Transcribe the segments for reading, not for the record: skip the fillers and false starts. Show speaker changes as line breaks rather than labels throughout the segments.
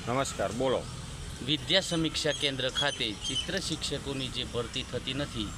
નમસ્કાર, બોલો.
વિદ્યા સમીક્ષા કેન્દ્ર ખાતે ચિત્ર શિક્ષકોની જે ભરતી થતી નથી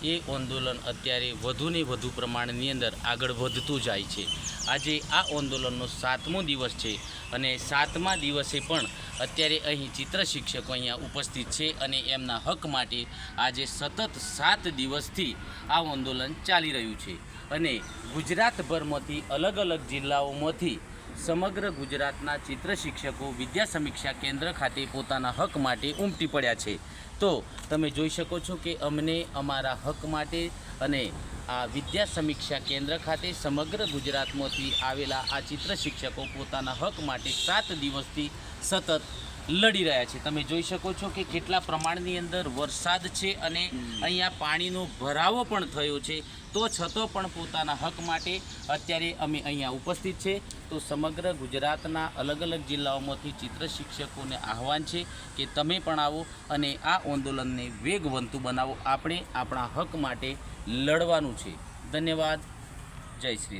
એ આંદોલન અત્યારે વધુને વધુ પ્રમાણની અંદર આગળ વધતું જાય છે. આજે આ આંદોલનનો 7મો દિવસ છે અને 7મા દિવસે પણ અત્યારે અહીં ચિત્ર શિક્ષકો અહીંયા ઉપસ્થિત છે અને એમના હક માટે આજે સતત 7 દિવસથી આ આંદોલન ચાલી રહ્યું છે અને ગુજરાતભરમાંથી અલગ અલગ જિલ્લાઓમાંથી સમગ્ર ગુજરાતના ચિત્ર શિક્ષકો વિદ્યા સમીક્ષા કેન્દ્ર ખાતે પોતાના હક માટે ઉમટી પડ્યા છે. તો તમે જોઈ શકો છો કે અમને અમારા હક માટે અને આ વિદ્યા સમીક્ષા કેન્દ્ર ખાતે સમગ્ર ગુજરાતમાંથી આવેલા આ ચિત્ર શિક્ષકો પોતાના હક માટે 7 દિવસથી સતત લડી રહ્યા છે. તમે જોઈ શકો છો કે કેટલા પ્રમાણની અંદર વરસાદ છે અને અહીંયા પાણીનો ભરાવો પણ થયો છે. તો છતાં પણ પોતાના હક માટે અત્યારે અમે અહીંયા ઉપસ્થિત છે. તો સમગ્ર ગુજરાતના અલગ અલગ જિલ્લાઓમાંથી ચિત્ર શિક્ષકોને આહવાન છે કે તમે પણ આવો અને આ આંદોલનને વેગવંતું બનાવો. આપણે આપણા હક માટે લડવાનું છે. ધન્યવાદ. જય શ્રી રામ.